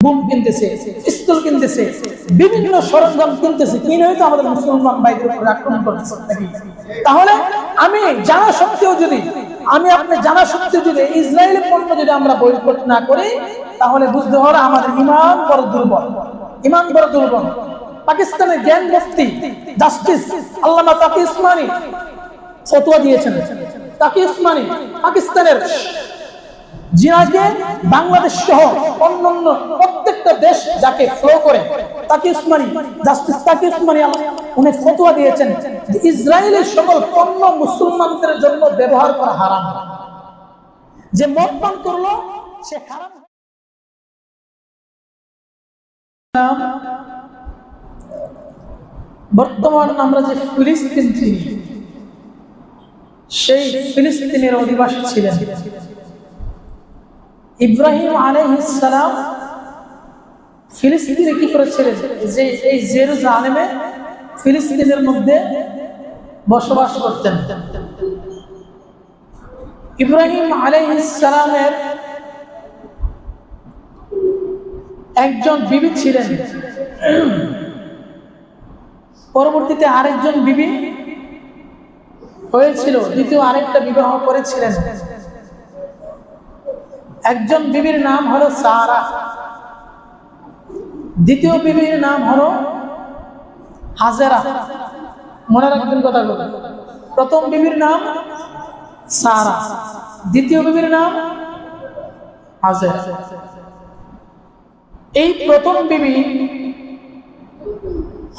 Broom কিনতেছে, পিস্তল কিনতেছে, বিভিন্ন সরঞ্জাম কিনতেছে, কিনে হয়তো আমাদের মুসলমান ভাইদের উপর আক্রমণ করতেছে। তাহলে আমি জানা সত্ত্বেও যদি আপনি জানা সত্ত্বেও যদি ইসরায়েলের পণ্য যদি আমরা বয়কট না করি, তাহলে বুঝতে হবে আমাদের ঈমান বড় দুর্বল, ঈমান বড় দুর্বল। পাকিস্তানের জ্ঞান মুফতি জাস্টিস আল্লামা তাকি উসমানী ফতোয়া দিয়েছেন। তাকি উসমানী পাকিস্তানের জিনাকে বাংলাদেশ সহ অন্যান্য প্রত্যেকটা দেশ যাকে ফলো করে, তাকি উসমানী জাস্টিস তাকি উসমানী উনি ফতোয়া দিয়েছেন যে ইসরায়েলের সকল পণ্য মুসলমানদের জন্য ব্যবহার করা হারাম। যে মদ পান করলো সে হারাম। বর্তমান আমরা যে ফিলিস্তিন চিনি, সেই ফিলিস্তিনের অধিবাসী ছিলেন ইব্রাহিম আলাইহিস সালাম। ফিলিস্তিনে কি করেছিলেন? যে এই জেরুজালেমে ফিলিস্তিনের মধ্যে বসবাস করতেন। ইব্রাহিম আলাইহিস সালামের একজন বিবি ছিলেন, পরবর্তীতে আরেকজন বিবি হয়েছিল, দ্বিতীয় আরেকটা বিবাহ করেছিলেন। একজন বিবির নাম হলো সারা, দ্বিতীয় বিবির নাম হলো হাজেরা। মনে রাখবেন কথাগুলো, প্রথম বিবির নাম সারা, দ্বিতীয় বিবির নাম হাজেরা। এই প্রথম বিবি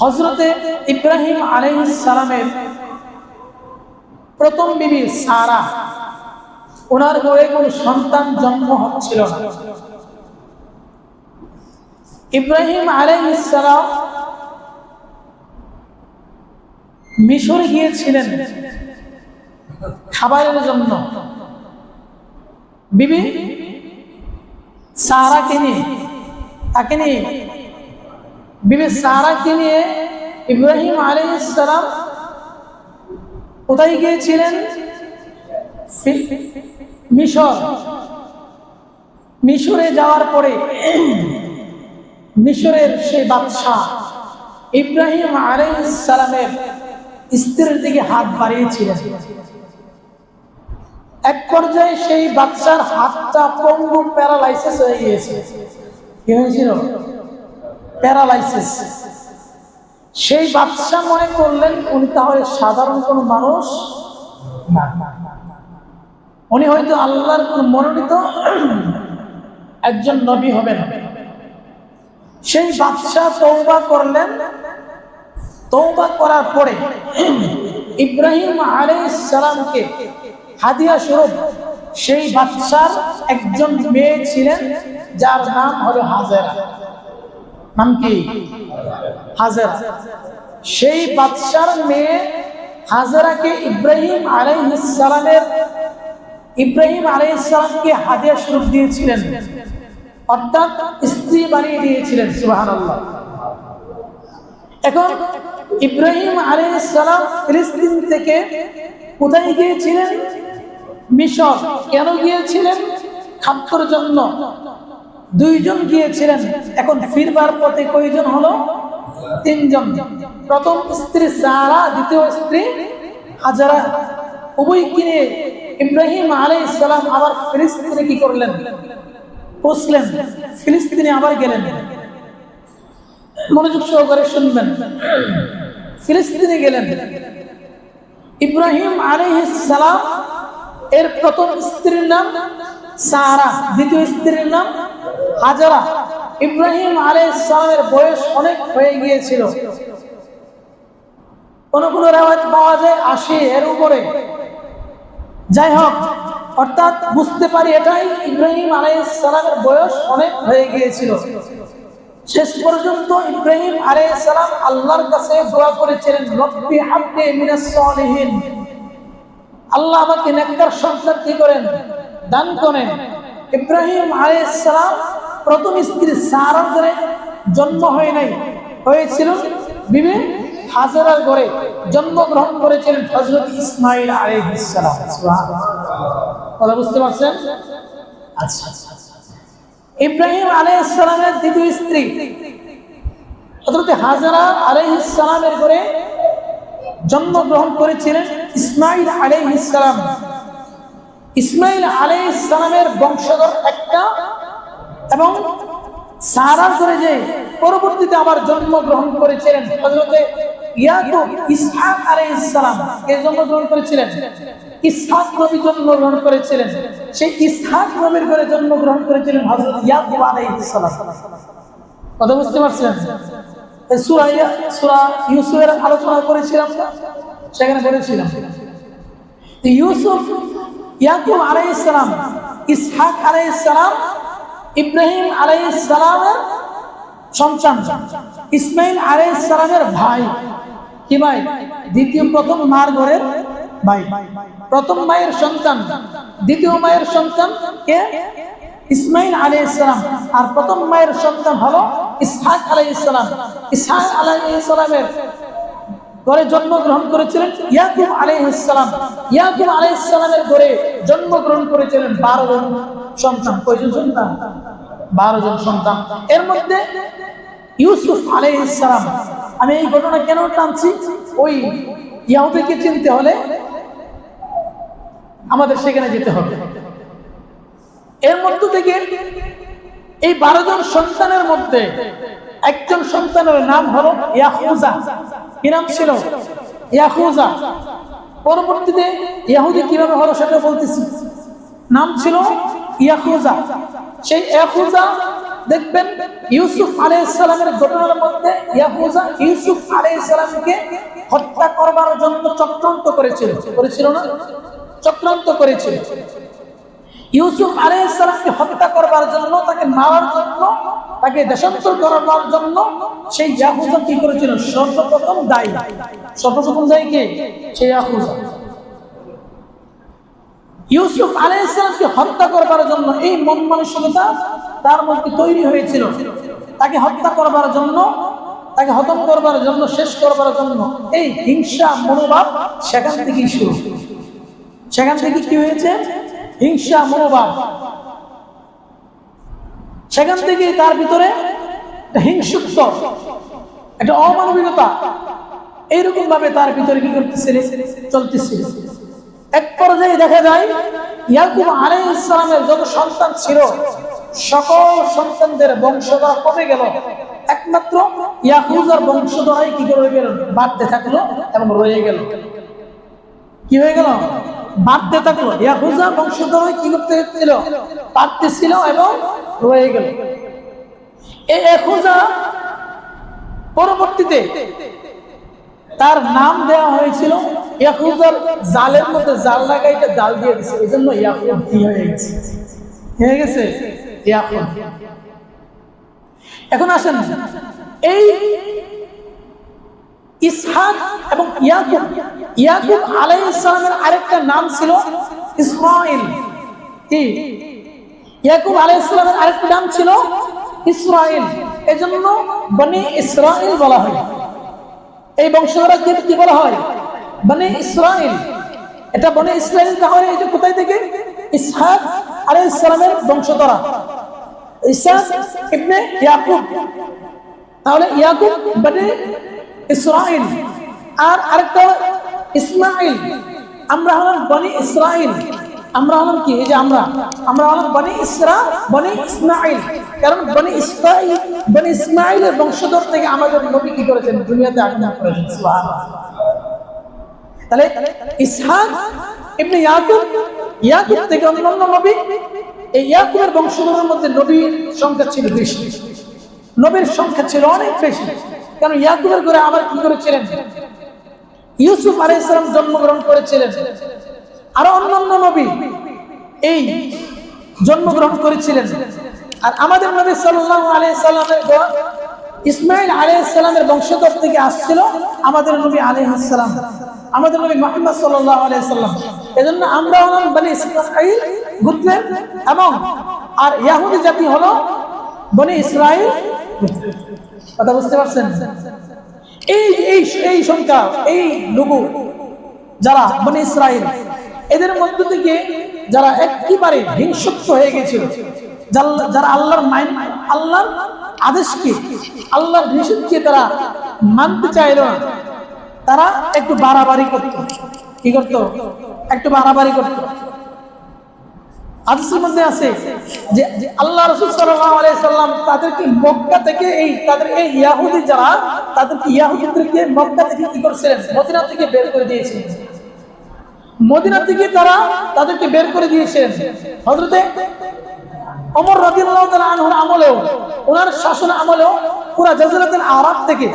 হযরতে ইব্রাহিম আলাইহিস সালামের প্রথম বিবি সারা, ওনার ঘরে কোনো সন্তান জন্ম হচ্ছিল না। ইব্রাহিম আলাইহিস সালাম মিশরে গিয়েছিলেন খাবারের জন্য। বিবি সারাকে নিয়ে, তাকে নিয়ে, বিবি সারাকে নিয়ে ইব্রাহিম আলাইহিস সালাম কোথায় গিয়েছিলেন? মিশর। মিশরে যাওয়ার পরে মিশরের সেই বাদশাহ ইব্রাহিম আলাইহিস সালামের স্ত্রীর দিকে হাত বাড়িয়েছিলেন। এক পর্যায়ে সেই বাদশার হাতটা পঙ্গু, প্যারালাইসিস হয়ে গিয়েছে। কি হয়েছিল? প্যারালাইসিস। সেই বাদশা মনে করলেন উনি তাহলে সাধারণ কোন মানুষ না, উনি হয়তো আল্লাহর কোন মনোনীত একজন নবী হবেন। সেই বাদশা তওবা করলেন। তওবা করার পরে ইব্রাহিম আলাইহিস সালামকে হাদিয়া স্বরূপ সেই বাদশার একজন মেয়ে ছিলেন, যার নাম হলো হাজেরা। নাম কি? হাজেরা। সেই বাদশার মেয়ে হাজেরাকে ইব্রাহিম আলাইহিস সালামকে হাদিয়া স্বরূপ দিয়েছিলেন, অর্থাৎ স্ত্রী বানিয়ে দিয়েছিলেন। সুবহানাল্লাহ। এখন ইব্রাহিম আলাইহিস সালাম ফিলিস্তিন থেকে কোথায় গিয়েছিলেন? মিশর। কেন গিয়েছিলেন? খাদ্যের জন্য। দুইজন গিয়েছিলেন। এখন ফিরবার পথে কয়জন হলো? তিনজন। প্রথম স্ত্রী সারা, দ্বিতীয় স্ত্রী হাজেরা। উভয় কিনে ইব্রাহিম আলাইহিস সালাম আবার ফিলিস্তিনে কি করলেন? পৌঁছলেন। ফিলিস্তিনে আবার গেলেন। মনোযোগ সহকারে শুনবেন। ফিলিস্তিনে গেলেন। ইব্রাহিম আলাইহিস সালাম এর প্রথম স্ত্রীর নাম সারা, দ্বিতীয় স্ত্রীর নাম হাজেরা। ইব্রাহিম আলাইহিস সালামের বয়স অনেক হয়ে গিয়েছিল। কোন কোন রিওয়ায়াত পাওয়া যায় ৮০ এর উপরে। যাই হোক, অর্থাৎ বুঝতে পারি এটাই, ইব্রাহিম আলাইহিস সালামের বয়স অনেক হয়ে গিয়েছিল। শেষ পর্যন্ত ইব্রাহিম আলাইহিস সালাম আল্লাহর কাছে দোয়া করেছিলেন, রব্বি হাবলি মিনাস সালিহিন, আল্লাহ আমাকে নেককার সন্তান কি করেন? দান করেন। ইব্রাহিম আলাইহিস সালাম প্রথম স্ত্রী সারার ঘরে জন্ম হয় নাই, হয়েছিল বিবি হাজেরার ঘরে। জন্মগ্রহণ করেছিলেন হযরত ইসমাঈল আলাইহিস সালাম। সুবহানাল্লাহ। কথা বুঝতে পারছেন? আচ্ছা, ইব্রাহিম আলাইহিস সালামের দ্বিতীয় স্ত্রী হযরত হাজরা আলাইহিস সালামের ঘরে জন্মগ্রহণ করেছিলেন ইসমাঈল আলাইহিস সালাম। ইসমাঈল আলাইহিস সালামের বংশধর একটা, এবং সারার ঘরে যে পরবর্তীতে আবার জন্মগ্রহণ করেছিলেন হযরত ইয়াকুব, ইসহাক আলাইহিস সালাম কে জন্মগ্রহণ করেছিলেন? ইসহাক নবী জন্মগ্রহণ করেছিলেন। সেই ইসহাক নবীর ঘরে জন্মগ্রহণ করেছিলেন হযরত ইয়াকুব আলাইহিস সালাম। কথা বুঝতে পারছেন? সূরা ইউসুফের আলোচনা করেছিলাম, সেখানে বলেছিলাম ইউসুফ, ইয়াকুব আলাইহিস সালাম, ইসহাক আলাইহিস সালাম ইব্রাহিম আলাইহিস সালামের সন্তান, ইসমাঈল আলাইহিস সালামের ভাই। কি ভাই? প্রথম মার ঘরের ভাই, প্রথম মায়ের সন্তান, দ্বিতীয় মায়ের সন্তান কে? ইসমাঈল আলাইহিস সালাম। আর প্রথম মায়ের সন্তান হলো ইসহাক আলাইহিস সালাম। ইসহাক আলাইহিস সালামের ঘরে জন্মগ্রহণ করেছিলেন ইয়াকুব আলাইহিস সালাম। ইয়াকুব আলাইহিস সালামের ঘরে জন্মগ্রহণ করেছিলেন 12 জন সন্তান। কয়জন সন্তান? 12 জন সন্তান। এর মধ্যে ইউসুফ আলাইহিস সালাম। আমি এই ঘটনা কেন টানছি? ওই ইহুদিকে চিনতে হলে আমাদের সেখানে যেতে হবে। এর মধ্য থেকে এই 12 জন সন্তানের মধ্যে একজন সন্তানের নাম হলো ইয়াহুযা। কি নাম ছিল? ইয়াহুযা। পরবর্তীতে ইহুদি কিভাবে হলো সেটা বলতেছি। নাম ছিল ইয়াহুযা। সেই ইয়াহুযা দেখবেন ইউসুফ আলাইহিস সালামের ঘটনার মধ্যে ইয়াহুযা ইউসুফ আলাইহিস সালামকে হত্যা করবার জন্য চক্রান্ত করেছিল না? চক্রান্ত করেছিল। ইউসুফ আলাইহিস সালামকে হত্যা করবার জন্য, তাকে মারার জন্য, তাকে দেশান্তর করবার জন্য সেই ইয়াহুযা কি করেছিল? সর্বপ্রথম দায়ী কে? সেই ইয়াহুযা। ইউসুফ আলাইহিস সালামকে হত্যা করবার জন্য এই মন মানসিকতা তার মধ্যে তৈরি হয়েছিল। তাকে হত্যা করবার জন্য, তাকে হত্যা করবার জন্য, শেষ করবার জন্য এই হিংসা মনোভাব সেখান থেকেই শুরু। সেখান থেকে কি হয়েছে? হিংসা মনোভাব। সেখান থেকে তার ভিতরে হিংসুত্ব, একটা অমানবিকতা এইরকম ভাবে তার ভিতরে কি করতেছিল? চলতেছিল। এক পর্যায়ে দেখা যায় ইয়াকুব আলাইহিস সালামের যত সন্তান ছিল সকল সন্তানদের বংশধর কমে গেল। একমাত্র ইয়াহুযার বংশধরাই কি করে গেল? বাড়তে থাকলো এবং রয়ে গেল। কি হয়ে গেল? বাড়তে থাকলো। ইয়াহুযা বংশধরাই কি করতে ছিল? বাড়তেছিল এবং রয়ে গেল। এই ইয়াহুযা পরবর্তীতে তার নাম দেওয়া হয়েছিল ইয়াহুযার জালের মধ্যে জাল লাগাইতে জাল দিয়ে দিয়েছে, এই জন্য ইয়াকুব কি হয়ে গেছে? ইয়াকুব। এখন আসেন, এই ইসহাক এবং ইয়াকুব আলাইহিস সালামের আরেকটা নাম ছিল ইসরাঈল। কি? ইয়াকুব আলাইহিস সালামের আরেকটা নাম ছিল ইসরাঈল। এজন্য বনি ইসরাঈল বলা হয়। এই বংশধরকে কি বলা হয়? বনি ইসরাঈল। এটা বনি ইসরাঈল। তাহলে এটা কোথায় থেকে? ইসহাক আলাইহিস সালামের বংশধর, ইসহাক ইবনে ইয়াকুব। তাহলে ইয়াকুব বনি ইসরাঈল। আর আরেকটা ইসমাঈল। আমরা হলাম বনি ইসরাঈল। আমরা হলাম কি? এই যে আমরা হলাম বনি ইসমাঈল। কারণ বনি ইসমাঈলের বংশধর থেকে আমাদের নবী কি করেছেন? দুনিয়াতে আগমন করেছেন। সুবহানাল্লাহ। তাহলে ইসহাক ইবনে ইয়াকুব থেকে অন্যান্য নবী, এই ইয়াকুবের বংশধরের মধ্যে নবীর সংখ্যা ছিল বেশি। নবীর সংখ্যা ছিল অনেক বেশি। কারণ ইয়াকুবের ঘরে আবার কি করেছিলেন? ইউসুফ আলাইহিস সালাম জন্মগ্রহণ করেছিলেন। আরো অন্যান্য নবী এই জন্মগ্রহণ করেছিলেন। আর আমাদের নবী সাল্লাল্লাহু আলাইহি সাল্লামের ঘর ইসমাঈল আলাইহিস সালামের বংশধর থেকে আসছিল আমাদের নবী আলাইহিস সালাম, আমাদের নবী মুহাম্মদ সাল্লাল্লাহু আলাইহি সাল্লাম। এজন্য আমরা হলাম বনি ইসমাঈল গোত্রের, এবং আর ইহুদি জাতি হলো বনি ইসরাঈল। কথা বুঝতে পারছেন? এই সংখ্যা, এই লোক যারা বনি ইসরাঈল, এদের মধ্য থেকে যারা একেবারে হিংসুক হয়ে গেছিল, যারা আল্লাহর আদেশকে, আল্লাহর নিষেধকে তারা মানতে চাইল না, তারা একটু বাড়াবাড়ি করত। কি করত? একটু বাড়াবাড়ি করত। হাদিসের মধ্যে আছে যে আল্লাহ রাসূল সাল্লাল্লাহু আলাইহি সাল্লাম তাদেরকে মক্কা থেকে তাদের এই ইহুদি যারা, তাদেরকে ইহুদিদেরকে মক্কা থেকে কি করেছিলেন? মদিনা থেকে বের করে দিয়েছিলেন। মদিনা থেকে তারা তাদেরকে বের করে দিয়েছিলেন। হযরতে ওমর রাদিয়াল্লাহু তাআলা আনহুর আমলেও, ওনার শাসন আমলেও পুরা জাযীরাতুল আরব থেকে,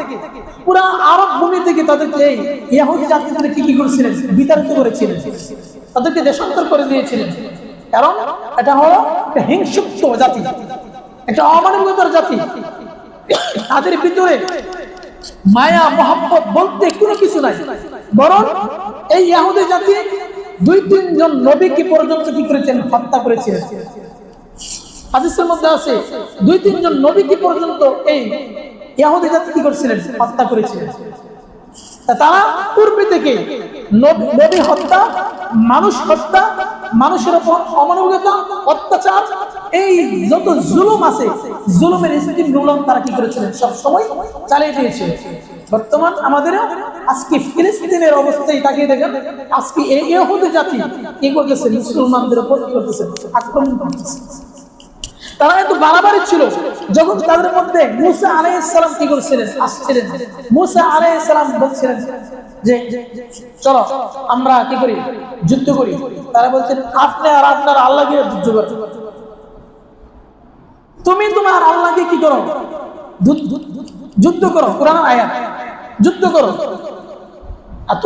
পুরা আরব ভূমি থেকে তাদেরকে এই ইহুদি জাতিদেরকে কি করেছিলেন? বিতাড়িত করেছিলেন, তাদেরকে দেশান্তর করে দিয়েছিলেন। কারণ এটা হলো একটা হিংসুক জাতি, একটা অমানবিকতার জাতি। তাদের ভিতরে মায়া মহব্বত বলতে কোনো কিছু নাই। বরং এই ইহুদি জাতি 2-3 জন নবীকে পর্যন্ত কি করেছেন? হত্যা করেছিলেন। হাদিসের মধ্যে আছে 2-3 জন নবীকে পর্যন্ত এই ইহুদি জাতি কি করেছিলেন? হত্যা করেছিলেন। তারা পূর্বে থেকে নবী হত্যা, মানুষ হত্যা, মানুষের উপর অমানবিকতা, অত্যাচার, এই যত জুলুম আছে, জুলুমের স্কিম রুলন তারা কি করেছিলেন? সব সময় চালিয়ে দিয়েছে। বর্তমান আমাদের আজকে ফিলিস্তিনের অবস্থায় তাকিয়ে দেখেন, আজকে এই ইহুদি জাতি কি করতেছে? মুসলমানদের উপর কি করতেছে? আক্রমণ করতেছে। তারা এত বাড়াবাড়ি ছিল, যখন তাদের মধ্যে মুসা আলাইহিস সালাম কি করেছিলেন? আসছিলেন। মুসা আলাইহিস সালাম বলছিলেন যে চলো আমরা কি করি? যুদ্ধ করি। তারা বলছেন আপনি আর আপনার আল্লাহকে যুদ্ধ করো। তুমি তোমার আল্লাহকে কি করো? যুদ্ধ করো। কোরআনের আয়াত, যুদ্ধ করো। আর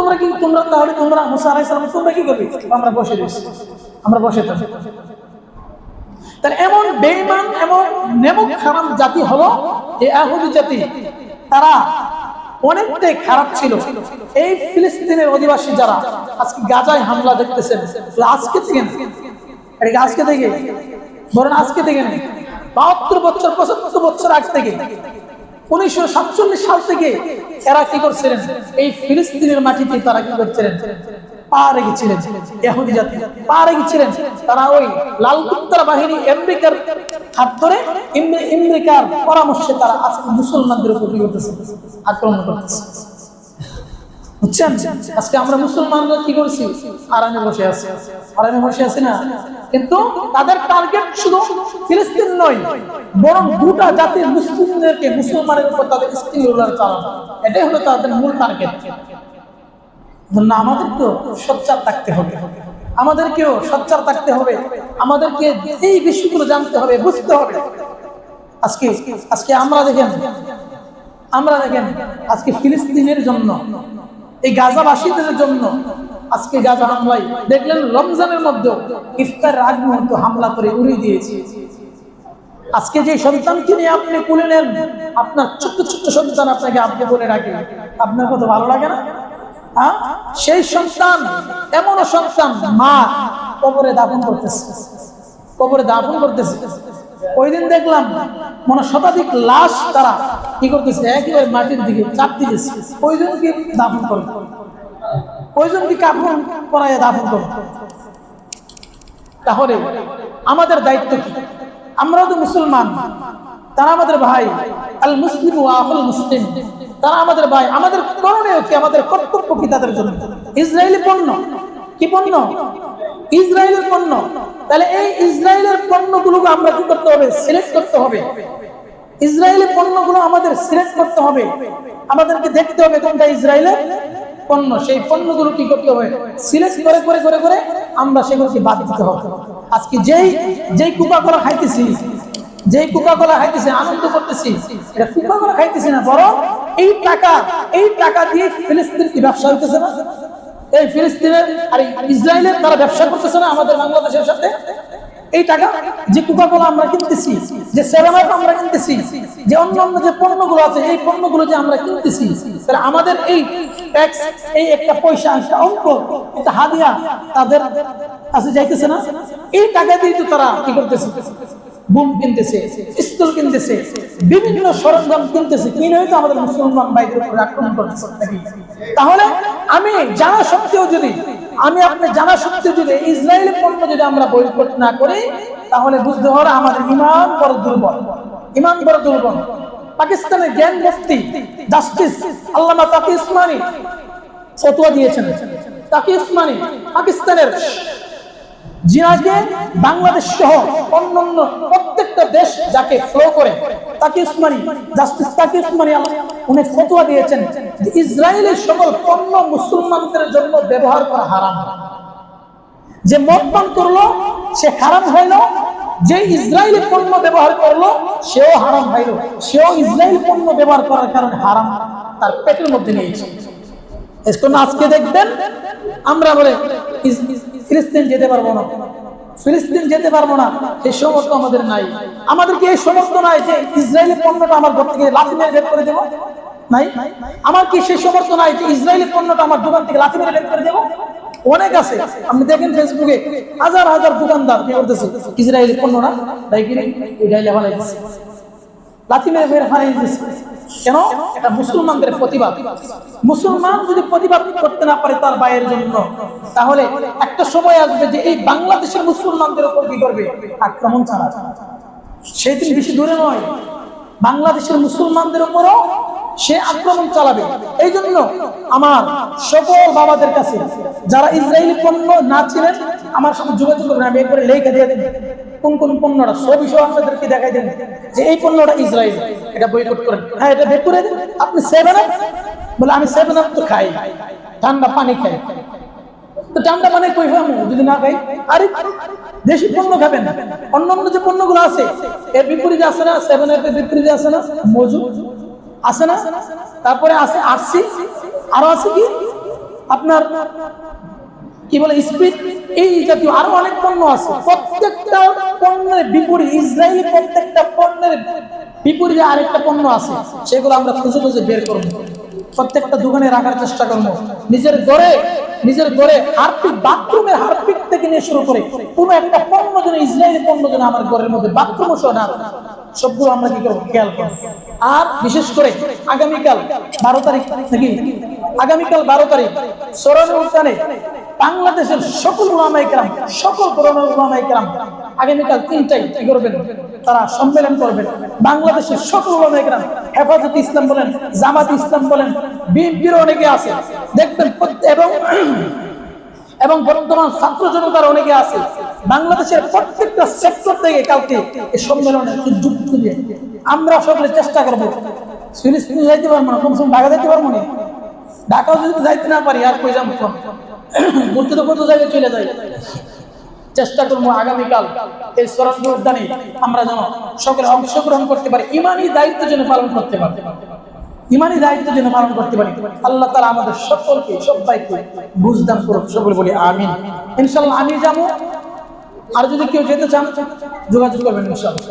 তোমরা মুসা আলাইহিস সালাম তোমরা কি করবে? আমরা বসে রয়েছি, আমরা বসে থাকি। তাহলে এমন বেঈমান, এমন নেমক খারাপ জাতি হলো এই ইহুদি জাতি। তারা অনেকটাই খারাপ ছিল। এই ফিলিস্তিনের অধিবাসী যারা আজকে গাজায় হামলা দেখতেছেন, আজকে থেকে না, এটা আজকে থেকে, বরং আজকে থেকে নেই, 72 বছর 75 বছর আগ থেকে, 1947 সাল থেকে এরা কি করছিলেন? এই ফিলিস্তিনের মাটিতে তারা কি করছিলেন? পা রেখেছিলেন। ইহুদি জাতি পা রেখেছিলেন। তারা ওই লাল কুত্তার বাহিনী আমেরিকার হাত ধরে, আমেরিকার পরামর্শে তারা আজকে মুসলমানদের উপর কি করতেছে? আক্রমণ করতেছে। বুঝছেন? আজকে আমরা মুসলমানরা কি করছি? আরামে বসে আছি, আরামে বসে আছি না? কিন্তু তাদের টার্গেট শুধু ফিলিস্তিন নয়, বরং গোটা জাতির মুসলিমদেরকে, মুসলমানের উপর তাদের স্টিল রোলার চালানো, এটাই হলো তাদের মূল টার্গেট। না, আমাদেরকেও সোচ্চার থাকতে হবে, আমাদেরকেও সোচ্চার থাকতে হবে, আমাদেরকে এই বিষয়গুলো জানতে হবে, বুঝতে হবে। আজকে আমরা দেখেন আজকে ফিলিস্তিনের জন্য, এই গাজাবাসীদের জন্য আজকে গাজা হামলায় দেখলেন রমজানের মধ্যে ইফতারের আগ মুহূর্তে হামলা করে উড়িয়ে দিয়েছে। আজকে যে সন্তানকে নিয়ে আপনি কোলে নেন, আপনার ছোট্ট ছোট্ট সন্তান আপনাকে আপনি বলে রাখে, আপনার কত ভালো লাগে না? সেই সন্তান, এমন সন্তান মা কবরে দাফন করতেছে। ওই দিন দেখলাম মনে শতাধিক লাশ তারা কি করতেছে? একেবারে মাটির দিকে চাপ দিতেছে। ওইজনকে দাফন করে, ওইজনকে কাফন করায় দাফন করে। তাহলে আমাদের দায়িত্ব কি? আমরাও তো মুসলমান, তারা আমাদের ভাই। আল মুসলিম ওয়া আখুল মুসলিম, তারা আমাদের ভাই। আমাদের করণীয় কি? আমাদের কর্তব্য কি তাদের জন্য? ইসরায়েলি পণ্য কি পণ্য? ইসরায়েলের পণ্য। তাহলে এই ইসরায়েলের পণ্যগুলোকে আমরা কি করতে হবে? সিলেক্ট করতে হবে। ইসরায়েলি পণ্যগুলো আমাদের সিলেক্ট করতে হবে। আমাদেরকে দেখতে হবে কোনটা ইসরায়েলের পণ্য। সেই পণ্যগুলো কি করতে হবে? সিলেক্ট করে আমরা সেগুলোকে বাদ দিতে হবে। আজকে যেই কোকা-কোলা খাইতেছি, আনন্দ করতেছি, এটা কোকা-কোলা খাইতেছি না, বরং এই টাকা দিয়ে ফিলিস্তিন কি ব্যবসা হইতেছে না? এই ফিলিস্তিনের আর ইসরায়েলের তারা ব্যবসা করতেছে না আমাদের বাংলাদেশের সাথে? এই টাকা যে কোকা-কোলা আমরা কিনতেছি, যে সেরামাইক আমরা কিনতেছি, যে অন্যান্য যে পণ্যগুলো আছে, এই পণ্যগুলো যে আমরা কিনতেছি, তাহলে আমাদের এই ট্যাক্স, এই একটা পয়সা, একটা অঙ্ক, একটা হাদিয়া তাদের কাছে যাইতেছে না? এই টাকা দিয়ে তো তারা কি করতেছে? বুম কিনতেছে, পিস্তল কিনতেছে, বিভিন্ন সরঞ্জাম কিনতেছে, কিনে হয়তো আমাদের মুসলমান ভাইদের উপর আক্রমণ করতেছে। তাহলে আপনি জানা সত্ত্বেও যদি ইসরায়েলের পণ্য যদি আমরা বয়কট না করি, তাহলে বুঝতে হবে আমাদের ইমান বড় দুর্বল, ইমান বড় দুর্বল। পাকিস্তানের জ্ঞান মুফতি জাস্টিস আল্লামা তাকি উসমানী ফতোয়া দিয়েছেন। তাকি উসমানী পাকিস্তানের জিনাকে বাংলাদেশ সহ অন্যান্য প্রত্যেকটা দেশ যাকে ফলো করে, তাকি উসমানী জাস্টিস তাকি উসমানী উনি ফতোয়া দিয়েছেন যে ইসরায়েলের সকল পণ্য মুসলমানদের জন্য ব্যবহার করা হারাম। যে মদ পান করলো সে হারাম হইল, যে ইসরায়েলি পণ্য ব্যবহার করলো সেও হারাম হইল, সেও ইসরায়েলি পণ্য ব্যবহার করার কারণে হারাম তার পেটের মধ্যে নিয়েছে। আজকে দেখবেন আমরা বলে ফিলিস্তিন যেতে পারবো না, ফিলিস্তিন যেতে পারবো না, এই সমর্থ আমাদের নাই। আমাদের কি এই সমর্থ নাই যে ইসরায়েলি পণ্যটা আমার ঘর থেকে লাথি মেরে বের করে দেবো? নাই। আমার কি সেই সমর্থ নাই যে ইসরায়েলি পণ্যটা আমার দোকান থেকে লাথি মেরে বের করে দেবো? অনেক আছে, আপনি দেখেন ফেসবুকে হাজার হাজার দোকানদার কি করতেছে, ইসরায়েলি পণ্যটা তাই কিনে এটাই লেভা লাগছে, লাথি মেরে বের হারিয়ে দিচ্ছে। কেন? এটা মুসলমানদের প্রতিবাদ। মুসলমান যদি প্রতিবাদ করতে না পারে তার ভাইয়ের জন্য, তাহলে একটা সময় আসবে যে এই বাংলাদেশের মুসলমানদের উপর কি করবে? আক্রমণ চালাবে। সেদিন বেশি দূরে নয়, বাংলাদেশের মুসলমানদের উপরও সে আক্রমণ চালাবে। এই জন্য আমার সকল বাবাদের কাছে যারা ইসরায়েলি পণ্য না ছিলেন আমার সাথে যোগাযোগ করবেন, আমি একবারে লেখা দিয়ে দেব কোন কোন পণ্যটা, সবই সব আপনাদেরকে দেখাই দেন যে এই পণ্যটা ইসরায়েল, এটা বয়কট করেন। হ্যাঁ, এটা বের করে দেন। আপনি 7 আপ বলে, আমি 7 আপ তো খাই, ঠান্ডা পানি খাই, তো ঠান্ডা পানি কই খাবো যদি না খাই? আরে দেশি পণ্য খাবেন। অন্যান্য যে পণ্যগুলো আছে এর বিপরীতে আছে না, 7 আপ এর বিপরীতে আছে না মজু আছে না, তারপরে আছে আরসি, আরো আছে কি আপনার কি বলে স্পিড, এই জাতীয় আরো অনেক পণ্য আছে। প্রত্যেকটা পণ্যের বিপরীত ইসরায়েলি প্রত্যেকটা পণ্যের বিপরীতে আরেকটা পণ্য আছে, সেগুলো আমরা খুঁজে খুঁজে বের করবো, প্রত্যেকটা দোকানে রাখার চেষ্টা করবো। নিজের ঘরে হারপিক, বাথরুমের হারপিক থেকে নিয়ে শুরু করে কোনো একটা পণ্য যেন ইসরায়েলি পণ্য যেন আমার ঘরের মধ্যে বাথরুমও সহ না, সবগুলো আমরা কি করবো খেয়াল করবো। আর বিশেষ করে আগামীকাল 12 তারিখ নাকি, আগামীকাল 12 তারিখ সরণে উদ্যানে বাংলাদেশের সকল উলামায়ে কেরাম, সকল ধরনের উলামায়ে কেরাম আগামীকাল 3টায় কি করবেন? তারা সম্মেলন করবেন। বাংলাদেশের সকল উলামায়ে কেরাম, হেফাজতে ইসলাম বলেন, জামাতে ইসলাম বলেন, বিএনপির অনেকে আছে দেখবেন, এবং বর্তমান ছাত্র জনতার অনেকে আছে। বাংলাদেশের প্রত্যেকটা সেক্টর থেকে কালকে এই সম্মেলনে যুক্ত দিয়ে আমরা সকলে চেষ্টা করবো। ফিলিস্তিনে যাইতে পারবো না, কমসে কম ঢাকা যাইতে পারবো না, ঢাকাও যদি যাইতে না পারি আর কই যাবো, বলতে তো কত জায়গায় চলে যাই। চেষ্টা করবো আগামীকাল এই সরস্বতী উদ্যানে আমরা যেন সকলে অংশগ্রহণ করতে পারি, ইমানি দায়িত্ব যেন পালন করতে পারি, ইমানি দায়িত্ব যেন পালন করতে পারি। আল্লাহ তাআলা আমাদের সকলকে সবাইকে বুঝদান করুক, সকলে বলি আমিন। ইনশাআল্লাহ আমি যাবো, আর যদি কেউ যেতে চান যোগাযোগ করবেন ইনশাআল্লাহ।